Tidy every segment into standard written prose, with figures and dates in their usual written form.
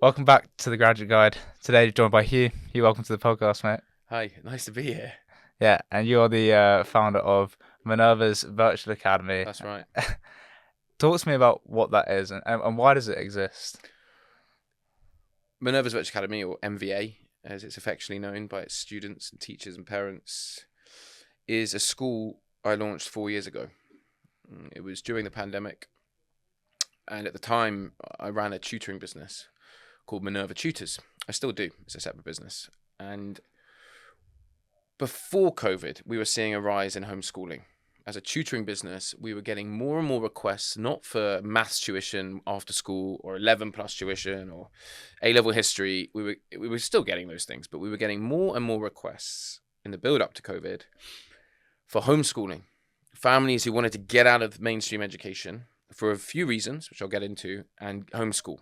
Welcome back to the Graduate Guide. Today, joined by Hugh. Hugh, welcome to the podcast, mate. Hi, nice to be here. Yeah, and you're the founder of Minerva's Virtual Academy. That's right. Talk to me about what that is and why does it exist? Minerva's Virtual Academy, or MVA, as it's affectionately known by its students and teachers and parents, is a school I launched 4 years ago. It was during the pandemic, and at the time, I ran a tutoring business called Minerva Tutors. I still do. It's a separate business. And before COVID, we were seeing a rise in homeschooling. As a tutoring business, we were getting more and more requests, not for maths tuition after school or 11 plus tuition or A-level history. We were still getting those things, but we were getting more and more requests in the build up to COVID for homeschooling. Families who wanted to get out of mainstream education for a few reasons, which I'll get into, and homeschool.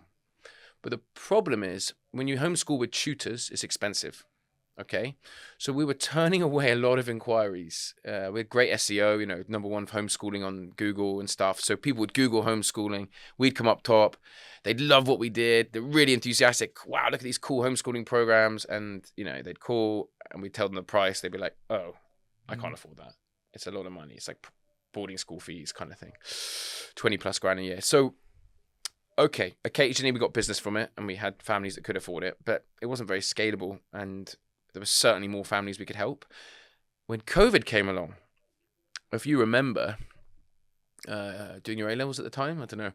But the problem is, when you homeschool with tutors, it's expensive. Okay, so we were turning away a lot of inquiries. We had great SEO, number one for homeschooling on Google and stuff. So people would Google homeschooling. We'd come up top. They'd love what we did. They're really enthusiastic. Wow, look at these cool homeschooling programs. And, they'd call and we'd tell them the price. They'd be like, oh, I can't afford that. It's a lot of money. It's like boarding school fees kind of thing. 20 plus grand a year. So, okay, occasionally we got business from it and we had families that could afford it, but it wasn't very scalable. And there were certainly more families we could help. When COVID came along, if you remember, doing your A-levels at the time, I don't know.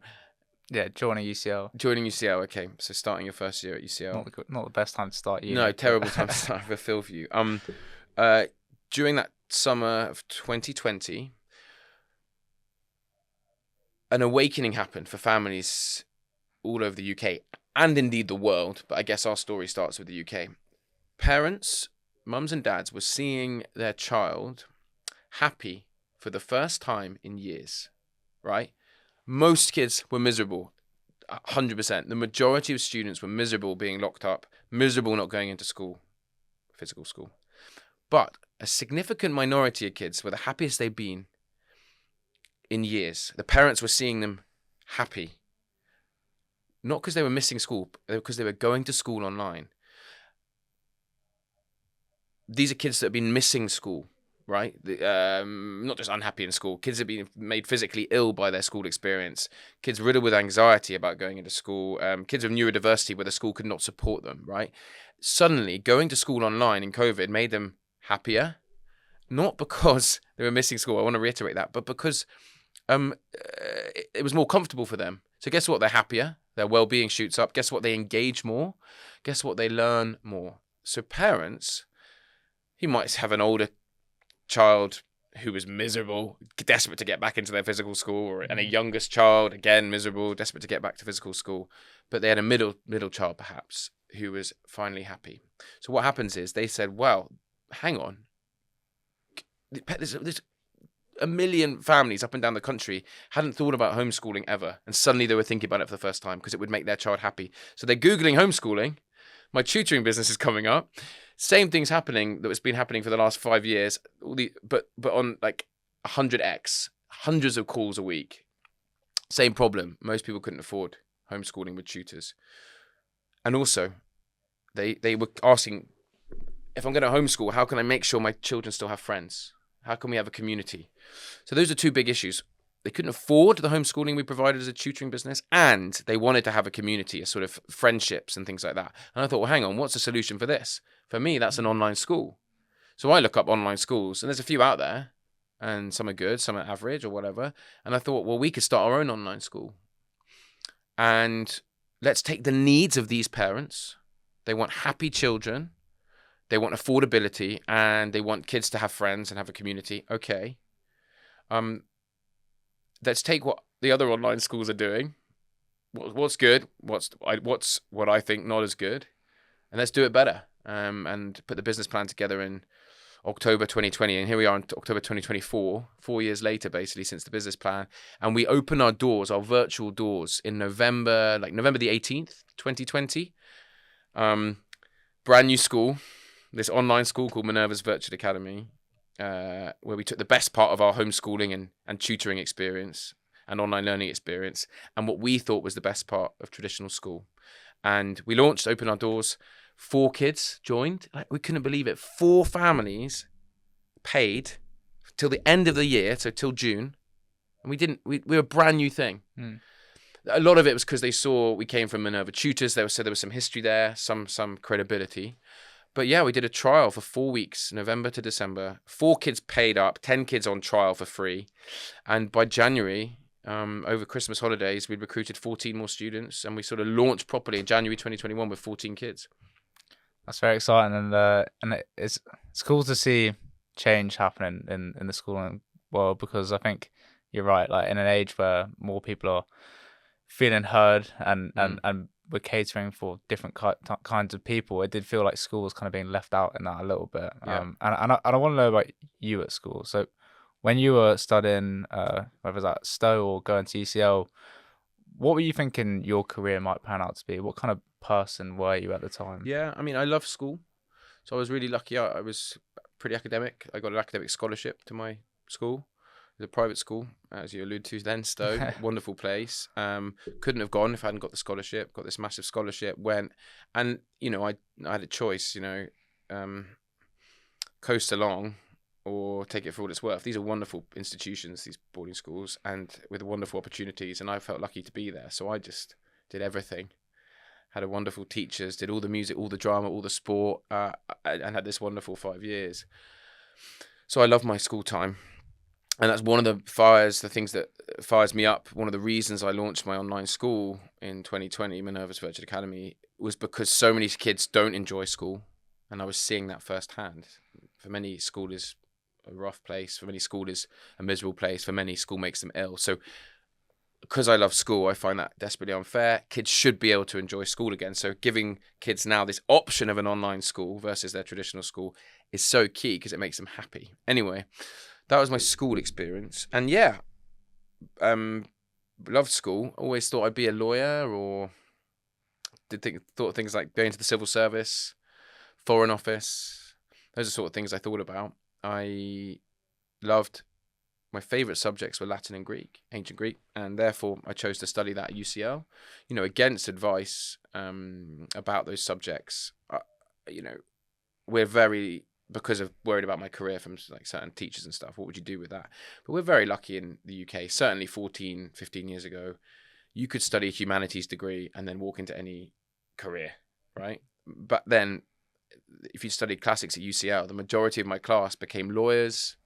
Yeah, joining UCL. Joining UCL, okay. So starting your first year at UCL. Not the best time to start uni. No, terrible time to start. I feel for you. During that summer of 2020, an awakening happened for families all over the UK and indeed the world, but I guess our story starts with the UK. Parents, mums and dads, were seeing their child happy for the first time in years, right? Most kids were miserable, 100%. The majority of students were miserable being locked up, miserable not going into school, physical school. But a significant minority of kids were the happiest they've been in years. The parents were seeing them happy, not because they were missing school, but because they were going to school online. These are kids that have been missing school, right? Not just unhappy in school. Kids have been made physically ill by their school experience. Kids riddled with anxiety about going into school. Kids with neurodiversity where the school could not support them, right? Suddenly, going to school online in COVID made them happier, not because they were missing school. I want to reiterate that, but because it was more comfortable for them. So guess what? They're happier. Their well-being shoots up. Guess what? They engage more. Guess what? They learn more. So parents, you might have an older child who was miserable, desperate to get back into their physical school, and a youngest child, again, miserable, desperate to get back to physical school. But they had a middle child, perhaps, who was finally happy. So what happens is they said, well, hang on. There's a million families up and down the country hadn't thought about homeschooling ever. And suddenly they were thinking about it for the first time because it would make their child happy. So they're Googling homeschooling. My tutoring business is coming up. Same thing's happening that has been happening for the last 5 years, but on like 100x, hundreds of calls a week. Same problem. Most people couldn't afford homeschooling with tutors. And also, they were asking, if I'm going to homeschool, how can I make sure my children still have friends? How can we have a community? So those are two big issues. They couldn't afford the homeschooling we provided as a tutoring business, and they wanted to have a community, a sort of friendships and things like that. And I thought, well, hang on, what's the solution for this? For me, that's an online school. So I look up online schools, and there's a few out there, and some are good, some are average or whatever. And I thought, well, we could start our own online school. And let's take the needs of these parents. They want happy children. They want affordability, and they want kids to have friends and have a community. Okay. Let's take what the other online schools are doing. What's good? What's what I think not as good, and let's do it better. And put the business plan together in October 2020, and here we are in October 2024, 4 years later, basically since the business plan. And we open our doors, our virtual doors, in November the 18th, 2020. Brand new school, this online school called Minerva's Virtual Academy. Where we took the best part of our homeschooling and tutoring experience and online learning experience and what we thought was the best part of traditional school. And we launched, opened our doors. 4 kids joined. Like, we couldn't believe it. 4 families paid till the end of the year, so till June. And we were a brand new thing. Mm. A lot of it was because they saw we came from Minerva tutors. There was some history there, some credibility. But yeah, we did a trial for 4 weeks, November to December. 4 kids paid up, 10 kids on trial for free. And by January, over Christmas holidays, we'd recruited 14 more students, and we sort of launched properly in January 2021 with 14 kids. That's very exciting, and it's cool to see change happening in the schooling world, because I think you're right. Like, in an age where more people are feeling heard, and we're catering for different kinds of people, it did feel like school was kind of being left out in that a little bit. Yeah. And I want to know about you at school. So when you were studying, whether it's at Stowe or going to UCL, what were you thinking your career might pan out to be? What kind of person were you at the time? Yeah, I mean, I love school. So I was really lucky. I was pretty academic. I got an academic scholarship to my school. It was a private school, as you alluded to then, Stowe. Wonderful place. Couldn't have gone if I hadn't got the scholarship. Got this massive scholarship. Went, and, I had a choice, coast along or take it for all it's worth. These are wonderful institutions, these boarding schools, and with wonderful opportunities. And I felt lucky to be there. So I just did everything. Had a wonderful teachers, did all the music, all the drama, all the sport, and had this wonderful 5 years. So I love my school time. And that's one of the things that fires me up. One of the reasons I launched my online school in 2020, Minerva's Virtual Academy, was because so many kids don't enjoy school. And I was seeing that firsthand. For many, school is a rough place. For many, school is a miserable place. For many, school makes them ill. So because I love school, I find that desperately unfair. Kids should be able to enjoy school again. So giving kids now this option of an online school versus their traditional school is so key, because it makes them happy. Anyway, that was my school experience. And yeah, loved school. Always thought I'd be a lawyer, or thought things like going to the civil service, foreign office. Those are sort of things I thought about. I loved, my favourite subjects were Latin and Greek, ancient Greek, and therefore I chose to study that at UCL. Against advice about those subjects. We're very, because of worried about my career from like certain teachers and stuff, what would you do with that? But we're very lucky in the UK. Certainly 14, 15 years ago, you could study a humanities degree and then walk into any career, right? But then if you studied classics at UCL, the majority of my class became lawyers,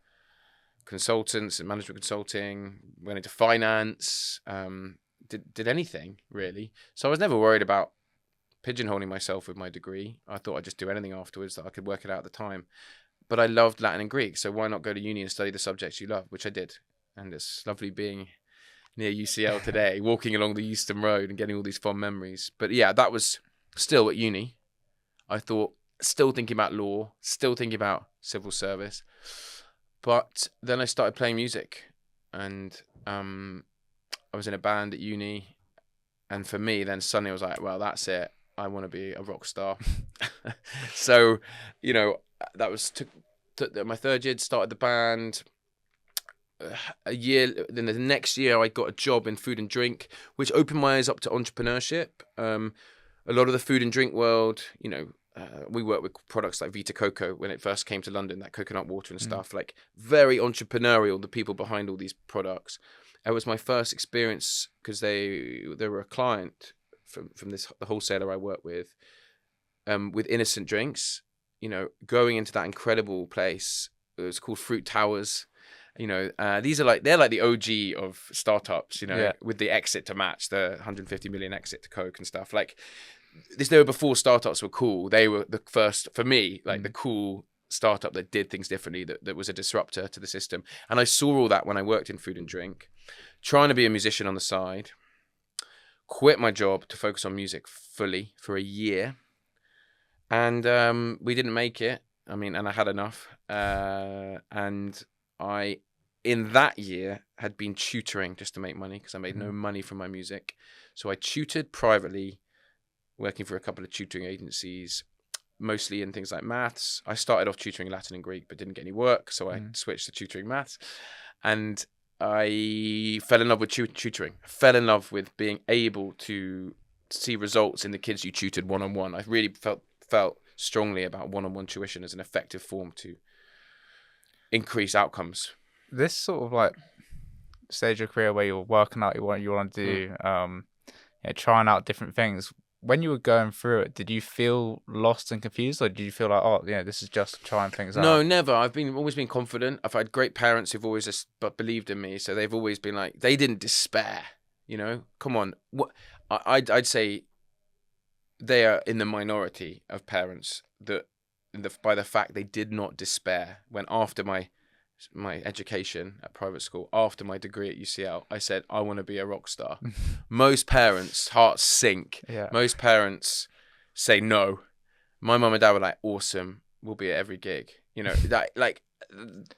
consultants and management consulting, went into finance, did anything really. So I was never worried about pigeonholing myself with my degree. I thought I'd just do anything afterwards that I could work it out at the time. But I loved Latin and Greek, so why not go to uni and study the subjects you love, which I did. And it's lovely being near UCL today, walking along the Euston Road and getting all these fond memories. But yeah, that was still at uni. I thought, still thinking about law, still thinking about civil service. But then I started playing music, and I was in a band at uni. And for me, then suddenly I was like, well, that's it. I want to be a rock star. So, that was my third year, started the band. A year, then the next year I got a job in food and drink, which opened my eyes up to entrepreneurship. A lot of the food and drink world, we work with products like Vita Coco when it first came to London, that coconut water and stuff, like very entrepreneurial, the people behind all these products. It was my first experience because they were a client from the wholesaler I work with innocent drinks, going into that incredible place. It was called Fruit Towers. They're like the OG of startups, with the exit to match, the 150 million exit to Coke and stuff. Like this, they were before startups were cool. They were the first, for me, like the cool startup that did things differently, that was a disruptor to the system. And I saw all that when I worked in food and drink, trying to be a musician on the side, quit my job to focus on music fully for a year. And we didn't make it. And I had enough. And I, in that year, had been tutoring just to make money because I made no money from my music. So I tutored privately, working for a couple of tutoring agencies, mostly in things like maths. I started off tutoring Latin and Greek, but didn't get any work. So I switched to tutoring maths. And I fell in love with tutoring. Fell in love with being able to see results in the kids you tutored one-on-one. I really felt strongly about one-on-one tuition as an effective form to increase outcomes. This sort of like stage of your career where you're working out what you want to do, trying out different things. When you were going through it, did you feel lost and confused, or did you feel like, oh, this is just trying things out? No, never. I've always been confident. I've had great parents who've always just believed in me, so they've always been like, they didn't despair. Come on. What I'd say they are in the minority of parents that, by the fact they did not despair when, after my education at private school, after my degree at UCL, I said, I want to be a rock star. Most parents' hearts sink. Yeah. Most parents say no. My mum and dad were like, awesome, we'll be at every gig.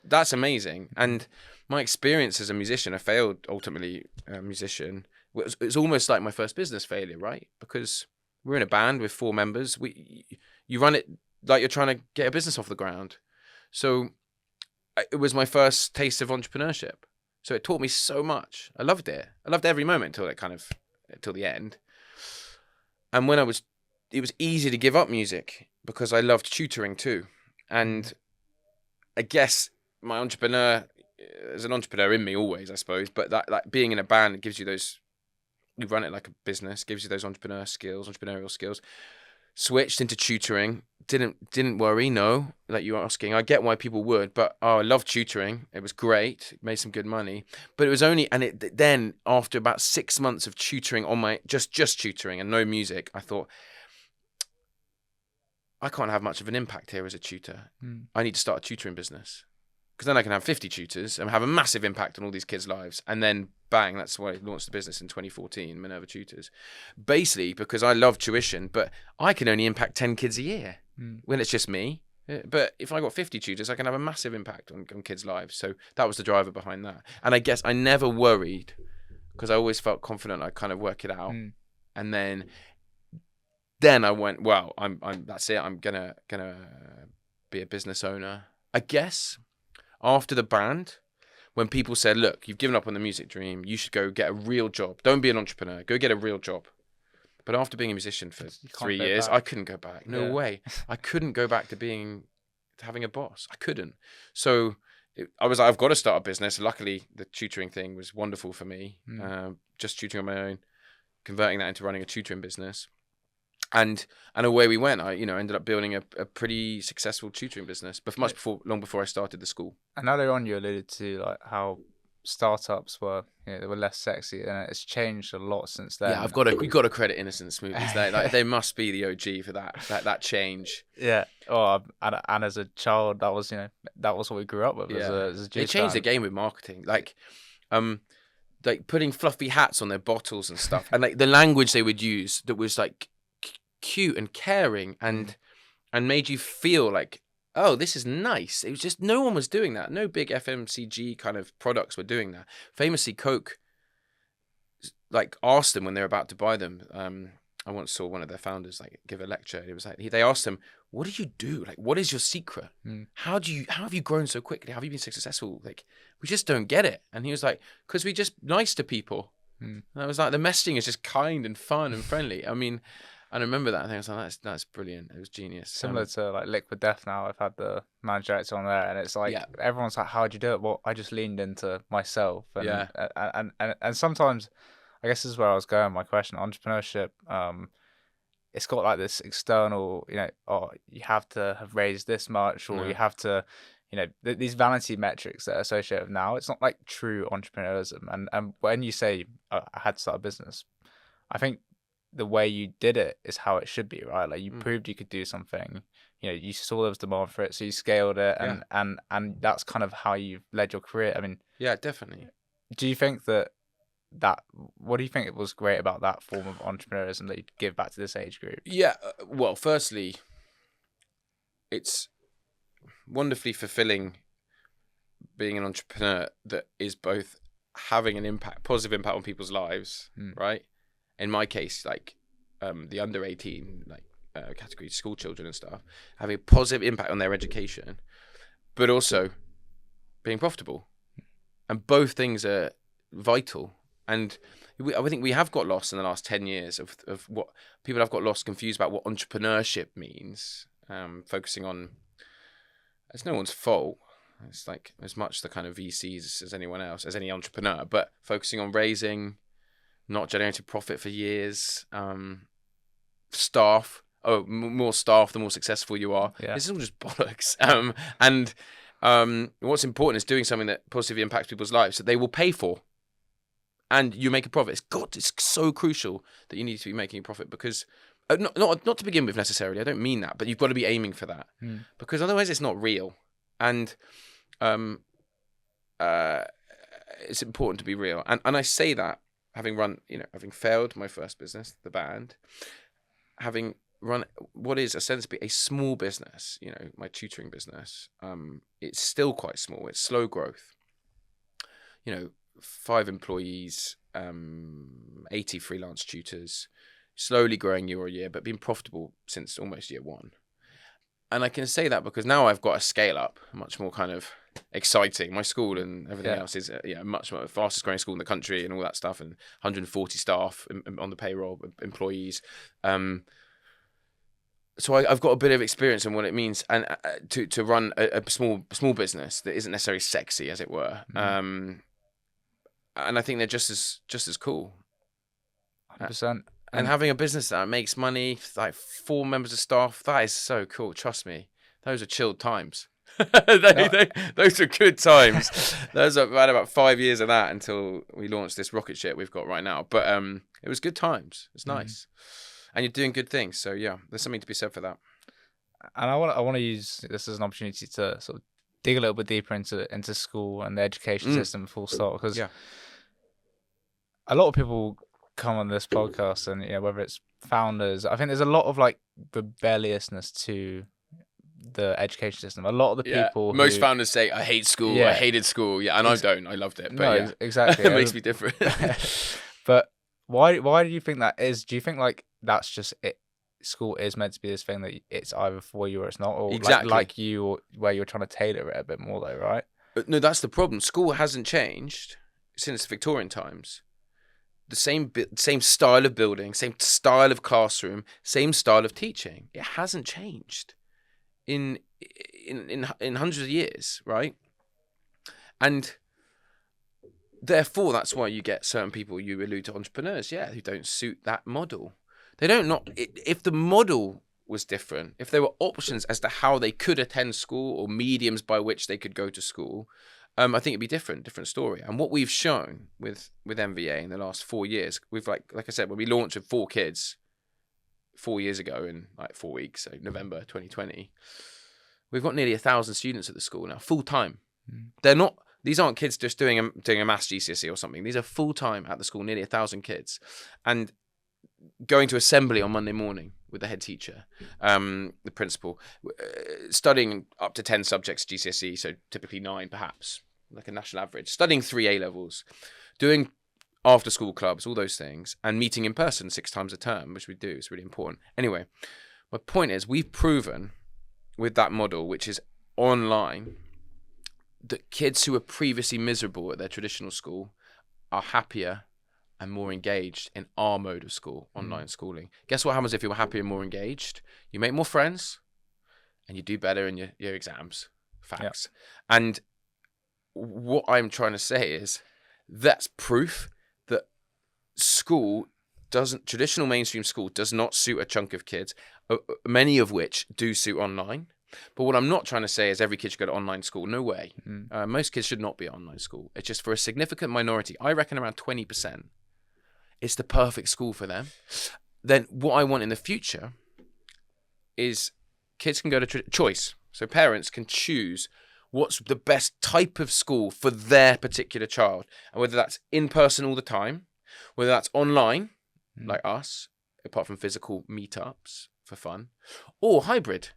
That's amazing. And my experience as a musician, a failed ultimately musician, it was almost like my first business failure, right? Because we're in a band with 4 members. You run it like you're trying to get a business off the ground. So it was my first taste of entrepreneurship. So it taught me so much. I loved it. I loved every moment until the end. And it was easy to give up music because I loved tutoring too. And I guess there's an entrepreneur in me always, I suppose, but that, like, being in a band, it gives you you run it like a business, gives you those entrepreneurial skills. Switched into tutoring. Didn't worry, no, like you were asking. I get why people would, but I loved tutoring. It was great. It made some good money. But it was only, then after about 6 months of tutoring on my, just tutoring and no music, I thought, I can't have much of an impact here as a tutor. I need to start a tutoring business. Because then I can have 50 tutors and have a massive impact on all these kids' lives. And then bang, that's why I launched the business in 2014, Minerva Tutors. Basically, because I love tuition, but I can only impact 10 kids a year when it's just me. But if I got 50 tutors, I can have a massive impact on kids' lives. So that was the driver behind that. And I guess I never worried because I always felt confident I'd kind of work it out. And then I went, well, I'm that's it. I'm gonna be a business owner. I guess after the band, when people said, look, you've given up on the music dream, you should go get a real job. Don't be an entrepreneur. Go get a real job. But after being a musician for 3 years, I couldn't go back. No way. I couldn't go back to having a boss. I couldn't. So I was like, I've got to start a business. Luckily, the tutoring thing was wonderful for me. Just tutoring on my own, converting that into running a tutoring business. And away we went. I ended up building a pretty successful tutoring business, but long before I started the school. And earlier on, you alluded to like how startups were, they were less sexy, and it's changed a lot since then. Yeah, you've got to credit Innocent Smoothies. They must be the OG for that change. Yeah. Oh, and as a child, that was what we grew up with. Yeah. As a They changed the game with marketing, like putting fluffy hats on their bottles and stuff, and like the language they would use that was like cute and caring and made you feel like, oh, this is nice. It was just, no one was doing that. No big FMCG kind of products were doing that. Famously, Coke like asked them when they were about to buy them. I once saw one of their founders like give a lecture. It was like they asked him, what do you do? Like, what is your secret? How have you grown so quickly? How have you been so successful? Like, we just don't get it. And he was like, because we're just nice to people. And I was like, the messaging is just kind and fun and friendly. I mean, I remember that. I think I was like, that's brilliant. It was genius. Similar to like Liquid Death now. I've had the manager director on there, and it's like everyone's like, how'd you do it? Well, I just leaned into myself. And, and sometimes, I guess this is where I was going. My question, entrepreneurship, it's got like this external, you have to have raised this much, or you have to, these vanity metrics that are associated with now. It's not like true entrepreneurialism. And when you say I had to start a business, I think the way you did it is how it should be, right? Like you proved you could do something. You saw there was demand for it, so you scaled it, and that's kind of how you've led your career. I mean, yeah, definitely. Do you think that what do you think it was great about that form of entrepreneurism that you give back to this age group? Yeah, well, firstly, it's wonderfully fulfilling being an entrepreneur that is both having an positive impact on people's lives, right? In my case, like the under 18 category, school children and stuff, having a positive impact on their education, but also being profitable. And both things are vital. And I think we have got lost in the last 10 years of what people have got lost, confused about what entrepreneurship means. Focusing on, it's no one's fault. It's like as much the kind of VCs as anyone else, as any entrepreneur, but focusing on raising, not generating profit for years, staff. Oh, more staff, the more successful you are. Yeah. This is all just bollocks. And what's important is doing something that positively impacts people's lives that they will pay for, and you make a profit. It's so crucial that you need to be making a profit, because not to begin with necessarily. I don't mean that, but you've got to be aiming for that, because otherwise it's not real. And it's important to be real. And I say that having failed my first business, the band, having run what is ostensibly a small business, my tutoring business. It's still quite small. It's slow growth. 5 employees, 80 freelance tutors, slowly growing year on year, but been profitable since almost year 1. And I can say that because now I've got a scale up, much more kind of exciting. My school and everything else is much more fastest growing school in the country and all that stuff, and 140 staff on the payroll, employees. So I've got a bit of experience in what it means and to run a small business that isn't necessarily sexy, as it were. And I think they're just as cool. 100%. And having a business that makes money, like 4 members of staff, that is so cool. Trust me, those are chilled times. Those are good times. Those are about 5 years of that until we launched this rocket ship we've got right now. But it was good times. It's nice, and you're doing good things. So yeah, there's something to be said for that. And I want to use this as an opportunity to sort of dig a little bit deeper into school and the education system, full stop, because a lot of people come on this podcast, and whether it's founders, I think there's a lot of like rebelliousness to the education system. A lot of the people, most founders say, "I hate school. I hated school." Yeah, and I don't. I loved it. But exactly. It makes me different. But why do you think that is? Do you think like that's just it? School is meant to be this thing that it's either for you or it's not, or exactly like you, or where you're trying to tailor it a bit more, though, right? No, that's the problem. School hasn't changed since Victorian times. The same style of building, same style of classroom, same style of teaching. It hasn't changed in hundreds of years, right? And therefore, that's why you get certain people, you allude to entrepreneurs, who don't suit that model. They don't if the model was different, if there were options as to how they could attend school or mediums by which they could go to school, I think it'd be different story. And what we've shown with MVA in the last 4 years, we've like I said, when we launched with 4 kids 4 years ago in like 4 weeks, so November 2020, we've got nearly 1,000 students at the school now, full time. These aren't kids just doing a maths GCSE or something. These are full time at the school, nearly 1,000 kids, and going to assembly on Monday morning with the head teacher, the principal, studying up to 10 subjects GCSE, so typically 9 perhaps, like a national average, studying 3 A-levels, doing after school clubs, all those things, and meeting in person 6 times a term, which we do. It's really important. Anyway, my point is we've proven with that model, which is online, that kids who were previously miserable at their traditional school are happier and more engaged in our mode of school, online schooling. Guess what happens if you're happier and more engaged? You make more friends, and you do better in your exams. Facts. Yeah. And what I'm trying to say is that's proof that traditional mainstream school does not suit a chunk of kids, many of which do suit online. But what I'm not trying to say is every kid should go to online school. No way. Most kids should not be at online school. It's just for a significant minority, I reckon around 20%, it's the perfect school for them. Then what I want in the future is kids can go to choice. So parents can choose what's the best type of school for their particular child. And whether that's in person all the time, whether that's online, like us, apart from physical meetups for fun, or hybrid,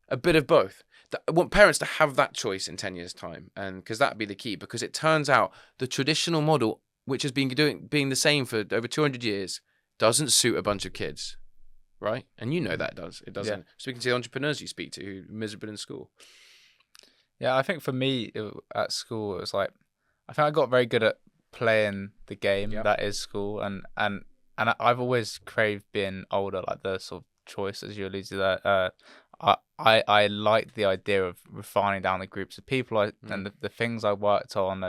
a bit of both. I want parents to have that choice in 10 years' time, and because that'd be the key. Because it turns out the traditional model, which has been being the same for over 200 years, doesn't suit a bunch of kids, right? And that it doesn't. Yeah. Speaking to the entrepreneurs you speak to who are miserable in school. Yeah, I think for me at school, it was like, I think I got very good at playing the game Yeah. that is school, and I've always craved being older, like the sort of choice as you alluded to that. I like the idea of refining down the groups of people and the things I worked on,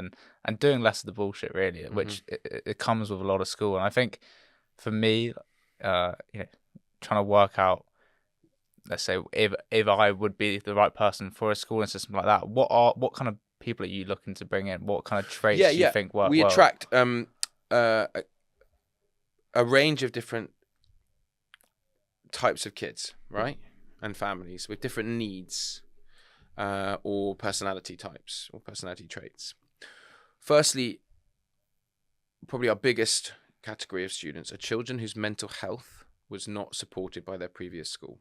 and doing less of the bullshit really, which it comes with a lot of school. And I think for me, trying to work out, let's say if I would be the right person for a schooling system like that, what kind of people are you looking to bring in? What kind of traits do you think work we well? attract a range of different types of kids, right? And families with different needs or personality types or personality traits. Firstly, probably our biggest category of students are children whose mental health was not supported by their previous school.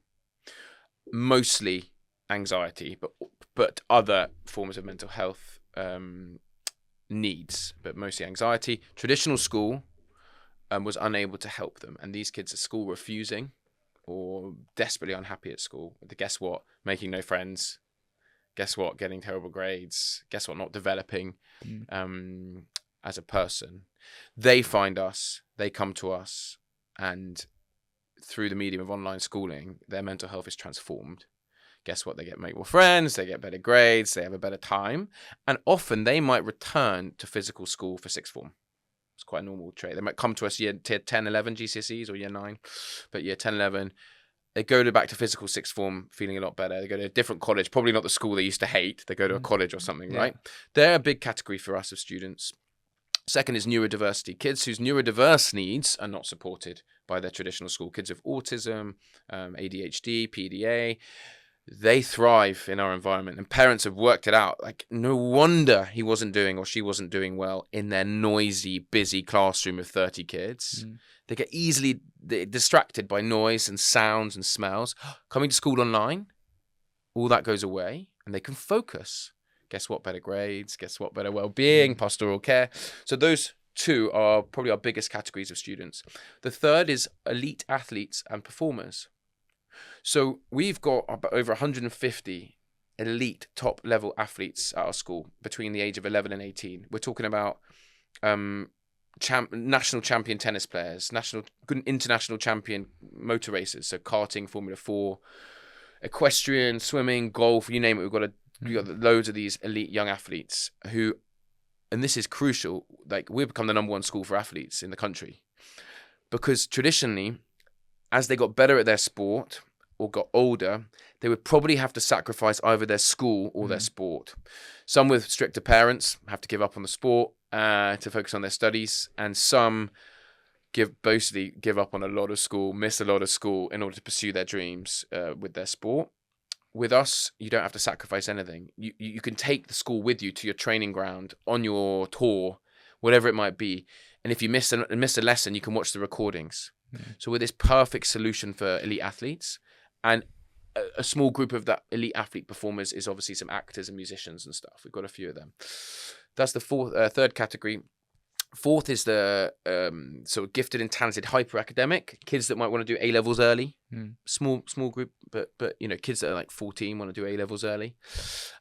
Mostly anxiety, but other forms of mental health needs, but mostly anxiety. Traditional school was unable to help them, and these kids are school refusing or desperately unhappy at school. Guess what? Making no friends. Guess what? Getting terrible grades. Guess what? Not developing as a person. They find us, they come to us, and through the medium of online schooling, their mental health is transformed. Guess what? They make more friends, they get better grades, they have a better time, and often they might return to physical school for sixth form. It's quite a normal trait. They might come to us year 10, 11 GCSEs or year 9, but year 10, 11, they go back to physical sixth form feeling a lot better. They go to a different college, probably not the school they used to hate. They go to a college or something, right? They're a big category for us of students. Second is neurodiversity. Kids whose neurodiverse needs are not supported by their traditional school. Kids with autism, ADHD, PDA, they thrive in our environment, and parents have worked it out. Like, no wonder he wasn't doing or she wasn't doing well in their noisy, busy classroom of 30 kids. They get easily distracted by noise and sounds and smells. Coming to school online, all that goes away and they can focus. Guess what? Better grades. Guess what? Better well-being, pastoral care. So those two are probably our biggest categories of students. The third is elite athletes and performers. So we've got over 150 elite top-level athletes at our school between the age of 11 and 18. We're talking about national champion tennis players, international champion motor racers, so karting, Formula 4, equestrian, swimming, golf, you name it. We've got loads of these elite young athletes who, and this is crucial, like we've become the number one school for athletes in the country because traditionally, as they got better at their sport or got older, they would probably have to sacrifice either their school or their sport. Some with stricter parents have to give up on the sport to focus on their studies, and some give up on a lot of school, miss a lot of school in order to pursue their dreams with their sport. With us, you don't have to sacrifice anything. You can take the school with you to your training ground, on your tour, whatever it might be. And if you miss a lesson, you can watch the recordings. So we're this perfect solution for elite athletes. And a small group of that elite athlete performers is obviously some actors and musicians and stuff. We've got a few of them. That's the third category. Fourth is the sort of gifted and talented hyper academic kids that might want to do A levels early. Small group, but kids that are like 14 want to do A levels early.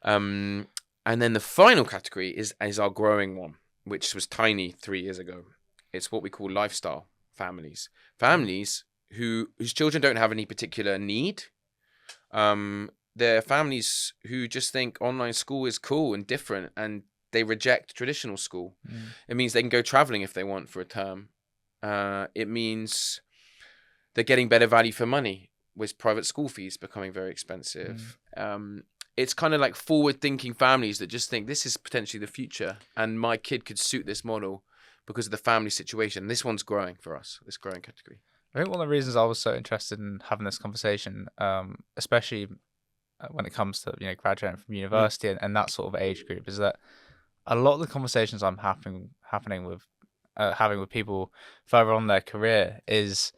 And then the final category is our growing one, which was tiny 3 years ago. It's what we call lifestyle families. Families whose children don't have any particular need. They're families who just think online school is cool and different, and they reject traditional school. It means they can go traveling if they want for a term. It means they're getting better value for money with private school fees becoming very expensive. It's kind of like forward-thinking families that just think this is potentially the future and my kid could suit this model because of the family situation. This one's growing for us, this growing category. I think one of the reasons I was so interested in having this conversation, especially when it comes to graduating from university and that sort of age group, is that a lot of the conversations I'm having with people further on in their career is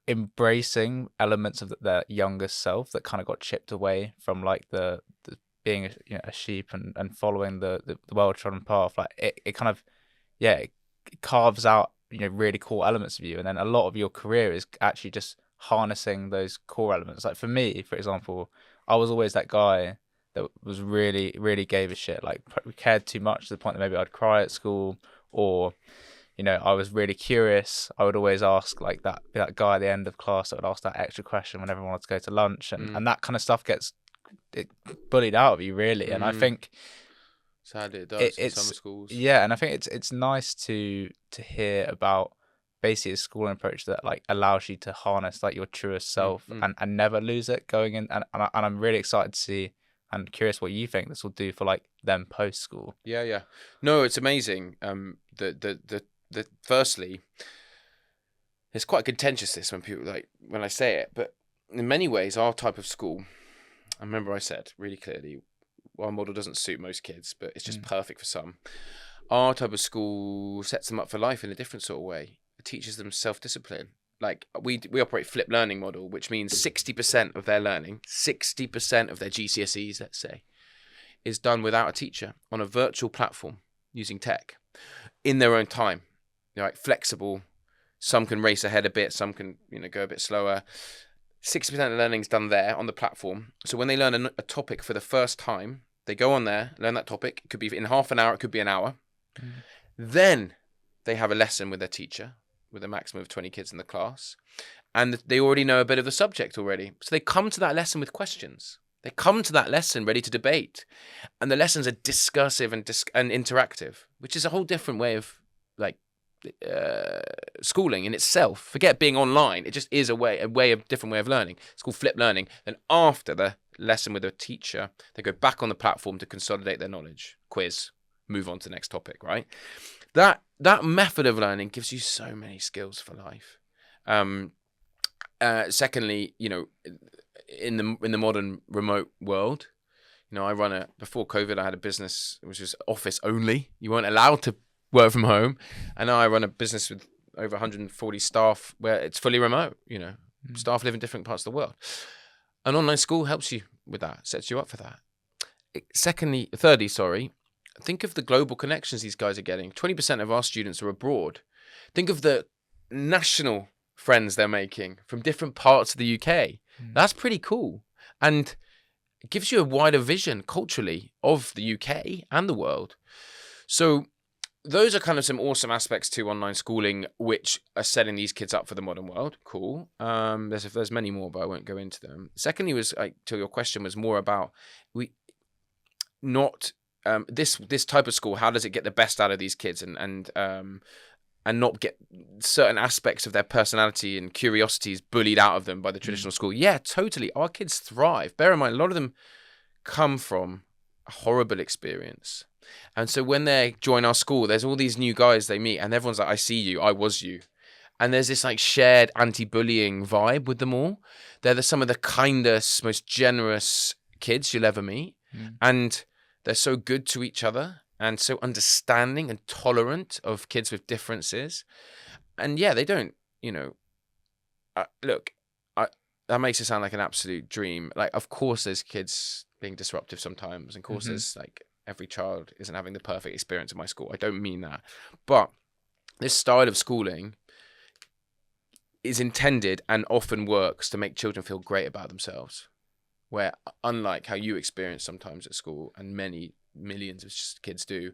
embracing elements of their younger self that kind of got chipped away from like the being a sheep and following the well-trodden path. Like it kind of it carves out really cool elements of you, and then a lot of your career is actually just harnessing those core elements. Like for me, for example, I was always that guy that was really gave a shit, like cared too much to the point that maybe I'd cry at school, or I was really curious. I would always ask like that guy at the end of class that would ask that extra question when everyone wanted to go to lunch, and that kind of stuff gets bullied out of you, really. And I think sadly it does in some it's schools. yeah, and I think it's nice to hear about basically a schooling approach that like allows you to harness like your truest self and never lose it going in. And I'm really excited to see and curious what you think this will do for like them post school. Yeah. No, it's amazing. The firstly, it's quite contentious this when I say it, but in many ways our type of school, I remember I said really clearly, our model doesn't suit most kids, but it's just perfect for some. Our type of school sets them up for life in a different sort of way. It teaches them self-discipline. Like we operate flip learning model, which means 60% of their learning, 60% of their GCSEs, let's say, is done without a teacher on a virtual platform using tech in their own time. They're like flexible. Some can race ahead a bit. Some can, go a bit slower. 60% of the learning is done there on the platform. So when they learn a topic for the first time, they go on there, learn that topic. It could be in half an hour. It could be an hour. Then they have a lesson with their teacher, with a maximum of 20 kids in the class. And they already know a bit of the subject already. So they come to that lesson with questions. They come to that lesson ready to debate. And the lessons are discursive and interactive, which is a whole different way of schooling in itself. Forget being online. It just is a different way of learning. It's called flip learning. Then after the lesson with a teacher, they go back on the platform to consolidate their knowledge, quiz, move on to the next topic, right? That method of learning gives you so many skills for life. Secondly, in the modern remote world, before COVID, I had a business which was office only. You weren't allowed to work from home, and now I run a business with over 140 staff where it's fully remote. Staff live in different parts of the world. An online school helps you with that, sets you up for that. Thirdly, think of the global connections these guys are getting. 20% of our students are abroad. Think of the national friends they're making from different parts of the UK. That's pretty cool, and it gives you a wider vision culturally of the UK and the world. So those are kind of some awesome aspects to online schooling, which are setting these kids up for the modern world. Cool. There's many more, but I won't go into them. Secondly, to your question, was more about this type of school. How does it get the best out of these kids and not get certain aspects of their personality and curiosities bullied out of them by the traditional school? Yeah, totally. Our kids thrive. Bear in mind, a lot of them come from a horrible experience. And so when they join our school, there's all these new guys they meet, and everyone's like, I see you, I was you. And there's this like shared anti-bullying vibe with them all. They're some of the kindest, most generous kids you'll ever meet. And they're so good to each other and so understanding and tolerant of kids with differences. And yeah, they don't, that makes it sound like an absolute dream. Like, of course there's kids being disruptive sometimes. And of course there's every child isn't having the perfect experience at my school. I don't mean that. But this style of schooling is intended and often works to make children feel great about themselves. Where, unlike how you experience sometimes at school, and many millions of kids do,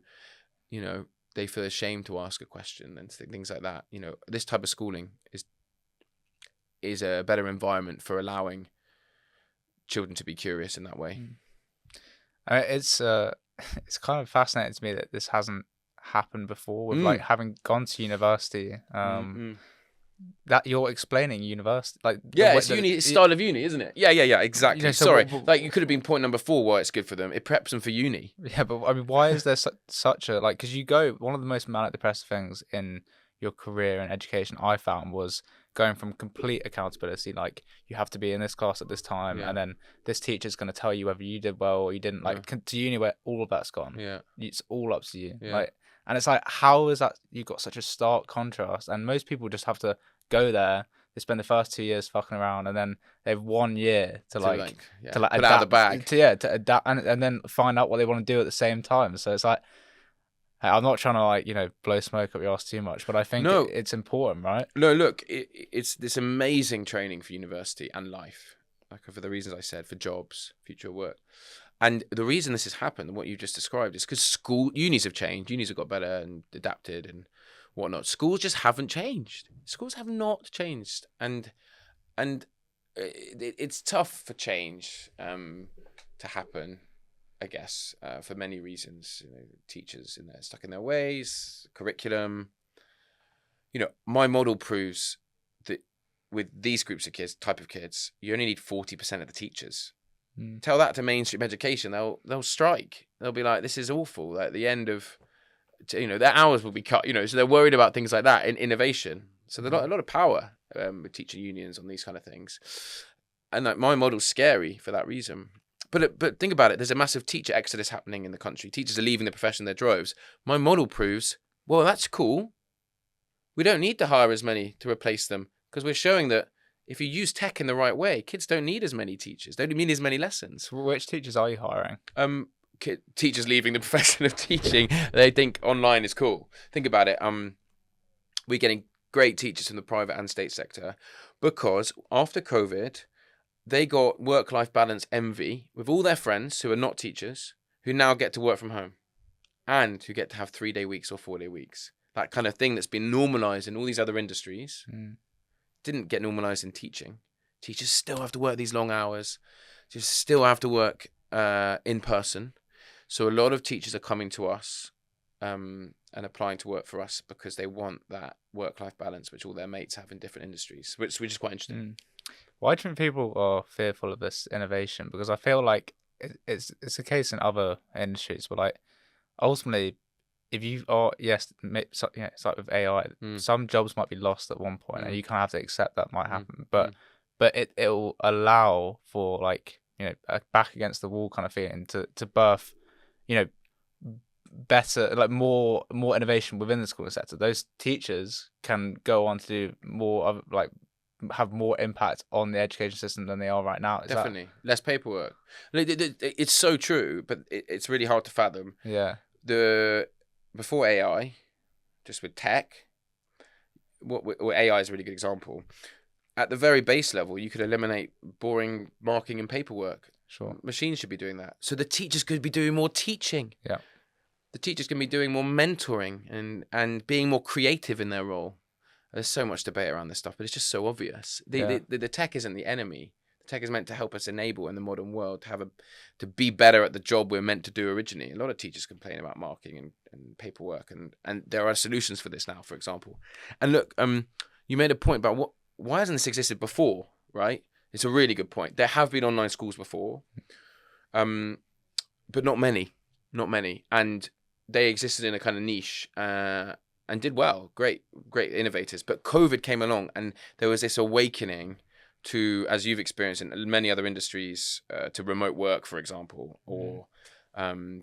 they feel ashamed to ask a question and things like that. This type of schooling is a better environment for allowing children to be curious in that way. It's kind of fascinating to me that this hasn't happened before with like having gone to university. That you're explaining university, like it's style of uni, isn't it? Yeah, exactly. Sorry, you could have been point number 4 why it's good for them. It preps them for uni. Yeah, but I mean, why is there such a because one of the most manic depressive things in your career and education I found was going from complete accountability, like you have to be in this class at this time, and then this teacher's going to tell you whether you did well or you didn't. To uni where all of that's gone. Yeah, it's all up to you. Yeah. And it's like, how is that? You've got such a stark contrast, and most people just have to go there. They spend the first 2 years fucking around, and then they have 1 year to put adapt, out of the bag. To adapt, and then find out what they want to do at the same time. So it's like, I'm not trying to blow smoke up your ass too much, but I think it's important, right? No, look, it's this amazing training for university and life, like for the reasons I said, for jobs, future work. And the reason this has happened, what you just described, is because unis have changed. Unis have got better and adapted and whatnot. Schools just haven't changed. Schools have not changed, and it's tough for change to happen. I guess for many reasons. Teachers stuck in their ways, curriculum. My model proves that with these groups of kids, type of kids, you only need 40% of the teachers. Tell that to mainstream education, they'll strike. They'll be like, this is awful. At the end of, their hours will be cut. So they're worried about things like that in innovation. So there's a lot of power with teacher unions on these kind of things, and like my model's scary for that reason. But think about it. There's a massive teacher exodus happening in the country. Teachers are leaving the profession in their droves. My model proves, well, that's cool. We don't need to hire as many to replace them because we're showing that if you use tech in the right way, kids don't need as many teachers. They don't need as many lessons. Which teachers are you hiring? Teachers leaving the profession of teaching. They think online is cool. Think about it. We're getting great teachers from the private and state sector because after COVID, they got work-life balance envy with all their friends who are not teachers, who now get to work from home and who get to have 3-day weeks or 4-day weeks. That kind of thing that's been normalized in all these other industries didn't get normalized in teaching. Teachers still have to work these long hours. Just still have to work in person. So a lot of teachers are coming to us and applying to work for us because they want that work-life balance, which all their mates have in different industries, which is quite interesting. Why do you think people are fearful of this innovation? Because I feel like it's a case in other industries, but like ultimately, if you are it's like with AI, some jobs might be lost at one point, and you kind of have to accept that might happen. But it'll allow for like a back against the wall kind of feeling to birth, better, like more innovation within the school sector. Those teachers can go on to do more of like have more impact on the education system than they are right now. Definitely less paperwork. It's so true, but it's really hard to fathom. Yeah. Before AI, just with tech, AI is a really good example. At the very base level, you could eliminate boring marking and paperwork. Sure. Machines should be doing that. So the teachers could be doing more teaching. Yeah. The teachers can be doing more mentoring and being more creative in their role. There's so much debate around this stuff, but it's just so obvious. The tech isn't the enemy. The tech is meant to help us enable in the modern world to be better at the job we're meant to do originally. A lot of teachers complain about marking and paperwork, and there are solutions for this now, for example. And look, you made a point about why hasn't this existed before, right? It's a really good point. There have been online schools before, but not many, and they existed in a kind of niche. And did well, great innovators. But COVID came along and there was this awakening to, as you've experienced in many other industries, to remote work, for example, or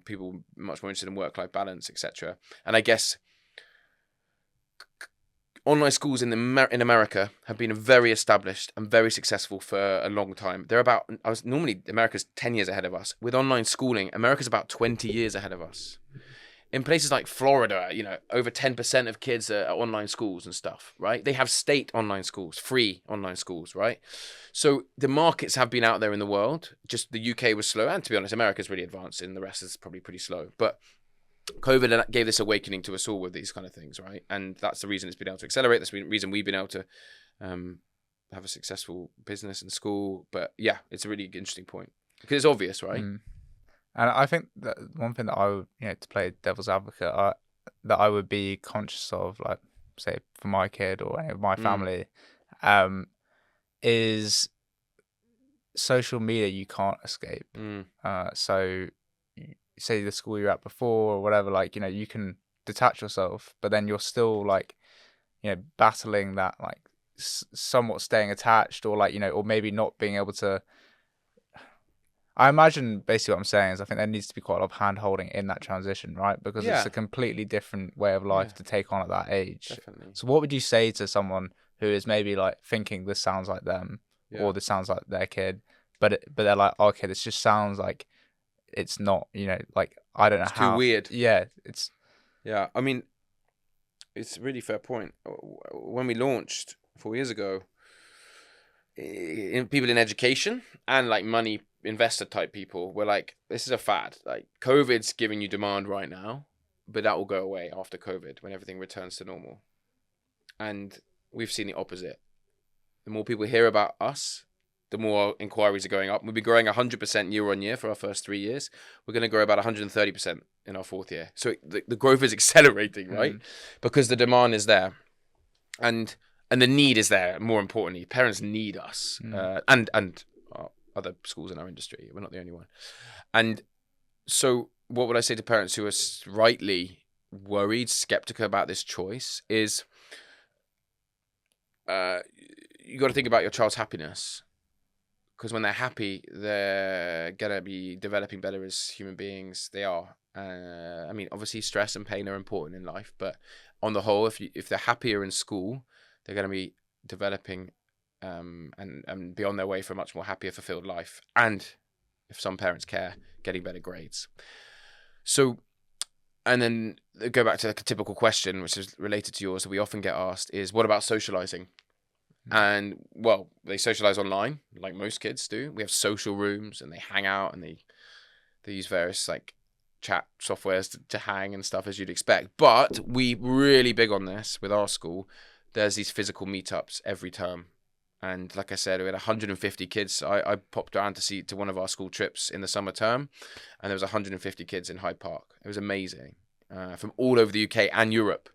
people much more interested in work-life balance, etc. And I guess online schools in America have been very established and very successful for a long time. Normally America's 10 years ahead of us. With online schooling, America's about 20 years ahead of us. In places like Florida, over 10% of kids are at online schools and stuff, right? They have state online schools, free online schools, right? So the markets have been out there in the world. Just the UK was slow. And to be honest, America's really advanced and the rest is probably pretty slow. But COVID gave this awakening to us all with these kind of things, right? And that's the reason it's been able to accelerate. That's the reason we've been able to have a successful business and school. But yeah, it's a really interesting point because it's obvious, right? And I think that one thing that I would, to play devil's advocate, that I would be conscious of, like, say, for my kid or any of my family, is social media you can't escape. So, say the school you're at before or whatever, like, you can detach yourself, but then you're still, like, battling that, like, somewhat staying attached or, like, or maybe not being able to. I imagine basically what I'm saying is I think there needs to be quite a lot of hand-holding in that transition, right? Because it's a completely different way of life to take on at that age. Definitely. So what would you say to someone who is maybe like thinking this sounds like them or this sounds like their kid, but they're like, okay, this just sounds like it's not, like I don't know how. It's too weird. Yeah, Yeah, I mean, it's a really fair point. When we launched 4 years ago, people in education and like money investor type people, we're like, this is a fad. Like COVID's giving you demand right now, but that will go away after COVID when everything returns to normal. And we've seen the opposite. The more people hear about us, the more inquiries are going up. We'll be growing 100% year on year for our first 3 years. We're going to grow about 130% in our fourth year. So the growth is accelerating, right? Because the demand is there. And the need is there. More importantly, parents need us, and other schools in our industry. We're not the only one. And so what would I say to parents who are rightly worried, skeptical about this choice is you got to think about your child's happiness. Because when they're happy, they're going to be developing better as human beings. They are. I mean, obviously, stress and pain are important in life. But on the whole, if they're happier in school, they're going to be developing and be on their way for a much more happier, fulfilled life. And if some parents care, getting better grades. So, and then go back to the typical question, which is related to yours that we often get asked is, what about socializing? And, well, they socialize online, like most kids do. We have social rooms, and they hang out, and they use various, like, chat softwares to hang and stuff, as you'd expect. But we really big on this with our school. There's these physical meetups every term. And like I said, we had 150 kids. I popped down to one of our school trips in the summer term, and there was 150 kids in Hyde Park. It was amazing, from all over the UK and Europe.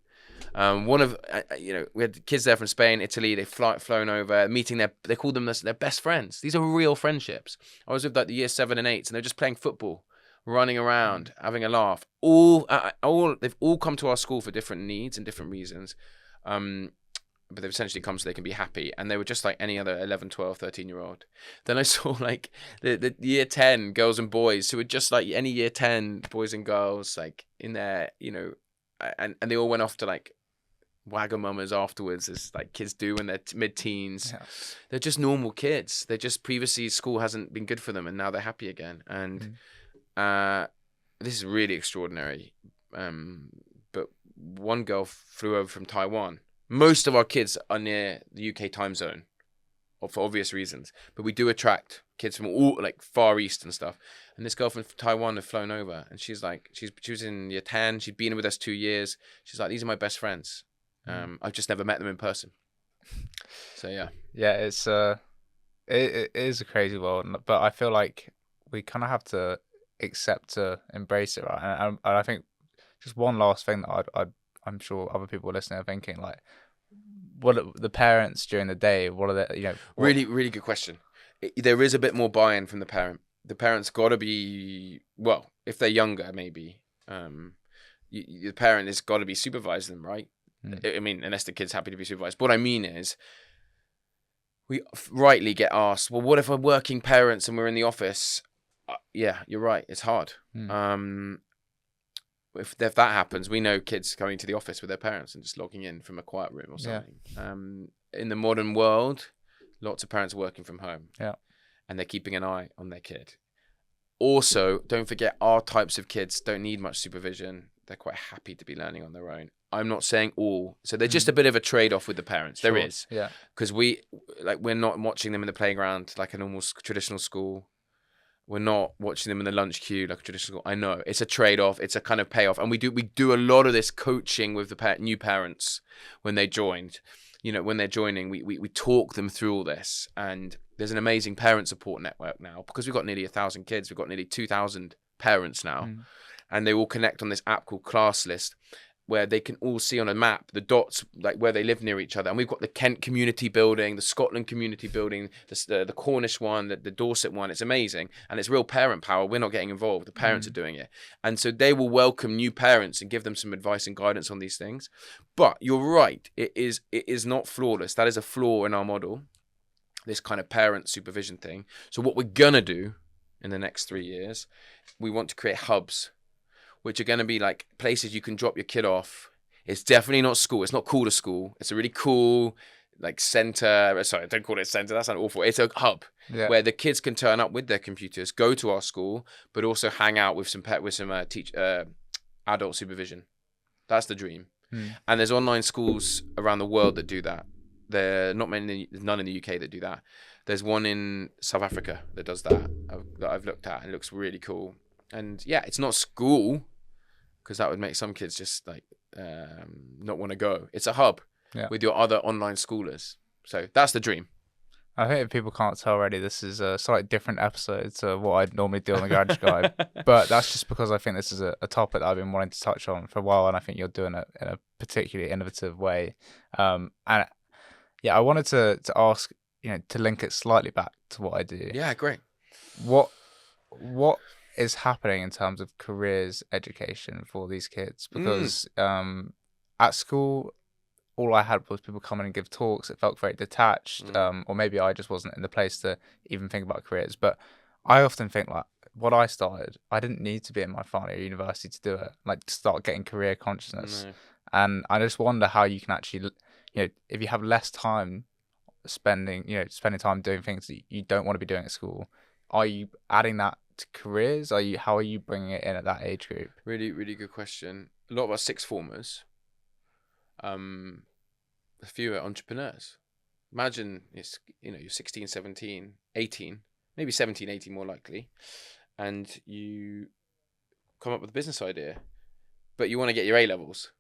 We had kids there from Spain, Italy. They flown over, meeting they called them their best friends. These are real friendships. I was with like the year 7 and 8s, and they're just playing football, running around, having a laugh. They've all come to our school for different needs and different reasons. But they've essentially come so they can be happy. And they were just like any other 11, 12, 13-year-old. Then I saw like the year 10 girls and boys who were just like any year 10 boys and girls, like in their, and they all went off to like Wagamamas afterwards, as like kids do when they're mid-teens. Yeah. They're just normal kids. They're just previously school hasn't been good for them, and now they're happy again. And this is really extraordinary. But one girl flew over from Taiwan. Most of our kids are near the UK time zone, for obvious reasons. But we do attract kids from all like Far East and stuff. And this girl from Taiwan had flown over, and she's like, she was in year 10. She'd been with us 2 years. She's like, these are my best friends. I've just never met them in person. So yeah, it's it is a crazy world, but I feel like we kind of have to accept to embrace it, right? And I think just one last thing that I'm sure other people listening are thinking, like, what are the parents during the day? What are they? Really, really good question. There is a bit more buy-in from the parent. The parents got to be, well, if they're younger, maybe. The parent has got to be supervising them, right? I mean, unless the kid's happy to be supervised. But what I mean is, we rightly get asked, well, what if we're working parents and we're in the office? Yeah, you're right. It's hard. If that happens, we know kids coming to the office with their parents and just logging in from a quiet room or something. Yeah. In the modern world, lots of parents are working from home. Yeah. And they're keeping an eye on their kid. Also, don't forget, our types of kids don't need much supervision. They're quite happy to be learning on their own. I'm not saying all. So there's just a bit of a trade-off with the parents. Sure. There is. Yeah. Because we're not watching them in the playground like a normal traditional school. We're not watching them in the lunch queue like a traditional school. I know. It's a trade-off. It's a kind of payoff. And we do a lot of this coaching with the new parents when they joined. When they're joining, we talk them through all this. And there's an amazing parent support network now, because we've got nearly 1,000 kids. We've got nearly 2,000 parents now. And they all connect on this app called Class List, where they can all see on a map the dots, like where they live near each other. And we've got the Kent community building, the Scotland community building, the Cornish one, the Dorset one. It's amazing. And it's real parent power. We're not getting involved. The parents are doing it. And so they will welcome new parents and give them some advice and guidance on these things. But you're right. It is not flawless. That is a flaw in our model, this kind of parent supervision thing. So what we're going to do in the next 3 years, we want to create hubs, which are going to be like places you can drop your kid off. It's definitely not school. It's not called a school. It's a really cool, like, center. Sorry, don't call it a center. That sounds awful. It's a hub where the kids can turn up with their computers, go to our school, but also hang out with some adult supervision. That's the dream. And there's online schools around the world that do that. None in the UK that do that. There's one in South Africa that does that I've looked at, and it looks really cool. And yeah, it's not school, because that would make some kids just like not want to go. It's a hub with your other online schoolers. So that's the dream. I think if people can't tell already, this is a slightly different episode to what I'd normally do on the Garage Guide. But that's just because I think this is a topic that I've been wanting to touch on for a while, and I think you're doing it in a particularly innovative way. And yeah, I wanted to ask, to link it slightly back to what I do. Yeah, great. What is happening in terms of careers education for these kids? Because at school, all I had was people come in and give talks. It felt very detached, or maybe I just wasn't in the place to even think about careers. But I often think, like, what I started, I didn't need to be in my final year of university to do it, like to start getting career consciousness. No. And I just wonder how you can actually, if you have less time spending time doing things that you don't want to be doing at school, are you adding that to careers? How are you bringing it in at that age group? Really, really good question. A lot of our sixth formers, a few are entrepreneurs. Imagine you're 16, 17, 18, maybe 17, 18 more likely, and you come up with a business idea, but you want to get your A-levels.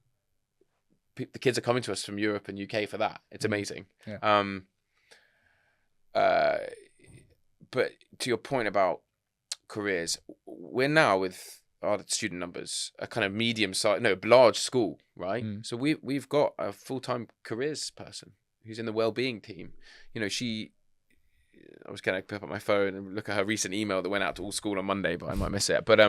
The kids are coming to us from Europe and UK for that. It's amazing. Yeah. But to your point about careers, we're now with our student numbers a kind of large school, right? So we've got a full-time careers person who's in the well-being team. I was going to pick up my phone and look at her recent email that went out to all school on Monday, but I might miss it. But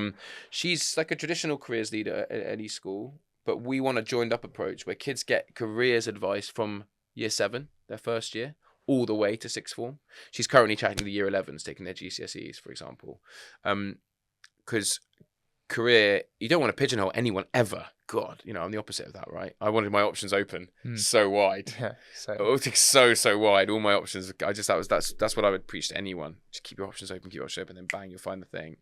she's like a traditional careers leader at any school. But we want a joined up approach where kids get careers advice from year 7, their first year, all the way to sixth form. She's currently chatting to the year 11s, taking their GCSEs, for example. Because career, you don't want to pigeonhole anyone ever. God, I'm the opposite of that, right? I wanted my options open so wide. Yeah, so wide. All my options. That's what I would preach to anyone. Just keep your options open, then bang, you'll find the thing.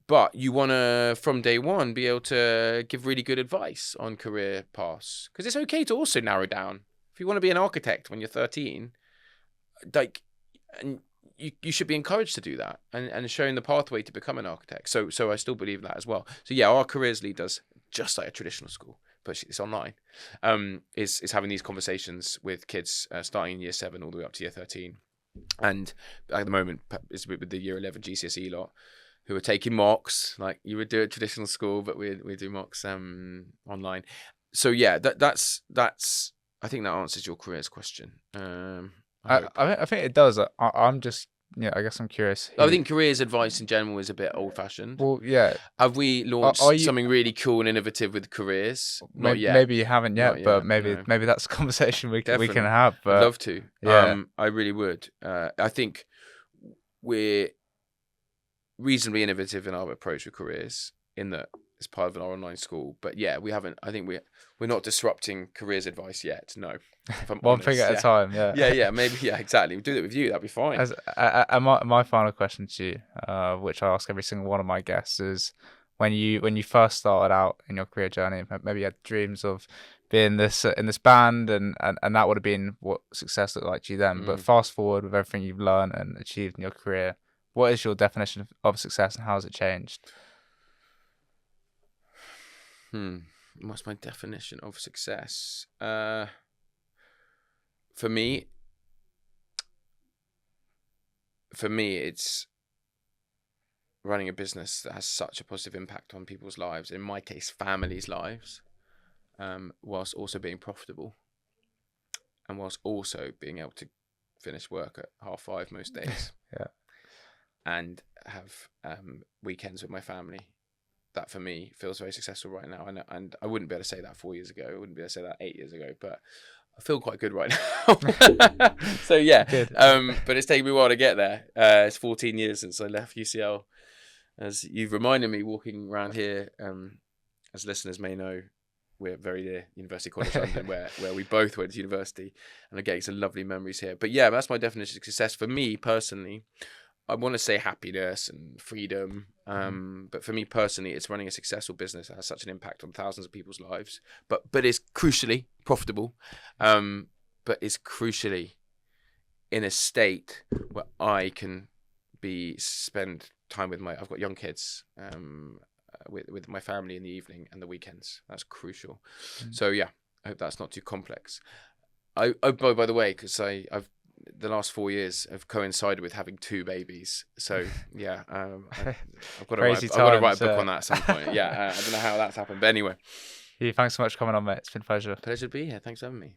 But you want to, from day one, be able to give really good advice on career paths. Because it's okay to also narrow down. If you want to be an architect when you're 13, and you should be encouraged to do that and showing the pathway to become an architect. So I still believe that as well. So yeah, our careers lead does just like a traditional school, but it's online. Is having these conversations with kids starting in year 7 all the way up to year 13. And at the moment, it's with the year 11 GCSE lot, who are taking mocks like you would do at traditional school, but we do mocks online. So yeah, that's I think that answers your careers question. I think it does. I'm just I guess I'm curious. I think careers advice in general is a bit old fashioned. Well, yeah. Have we launched something really cool and innovative with careers? Not yet. Maybe you haven't yet, but maybe that's a conversation we can have. But I'd love to. Yeah. I really would. I think we're reasonably innovative in our approach with careers in that it's part of our online school. But yeah, we haven't. I think we're not disrupting careers advice yet. No. One thing at a time. Yeah. Yeah. Maybe. Yeah. Exactly. We'll do that with you. That'd be fine. My final question to you, which I ask every single one of my guests, is when you first started out in your career journey, maybe you had dreams of being this in this band, and that would have been what success looked like to you then. But fast forward with everything you've learned and achieved in your career, what is your definition of success, and how has it changed? What's my definition of success? For me, it's running a business that has such a positive impact on people's lives, in my case, families' lives, whilst also being profitable, and whilst also being able to finish work at 5:30 most days. Yeah. And have weekends with my family. That for me feels very successful right now, and I wouldn't be able to say that 4 years ago. I wouldn't be able to say that 8 years ago, but I feel quite good right now. So yeah, good. But it's taken me a while to get there. It's 14 years since I left UCL. As you've reminded me, walking around here, as listeners may know, we're very near University College London, where we both went to university, and I'm getting some lovely memories here. But yeah, that's my definition of success for me personally. I want to say happiness and freedom, but for me personally, it's running a successful business that has such an impact on thousands of people's lives, but is crucially profitable, but is crucially in a state where I can spend time with I've got young kids, with my family in the evening and the weekends. That's crucial. So yeah, I hope that's not too complex. By the way, because I've the last 4 years have coincided with having 2 babies. So yeah, I've got to write a book on that at some point. Yeah, I don't know how that's happened, but anyway. Hugh, thanks so much for coming on, mate. It's been a pleasure. Pleasure to be here. Thanks for having me.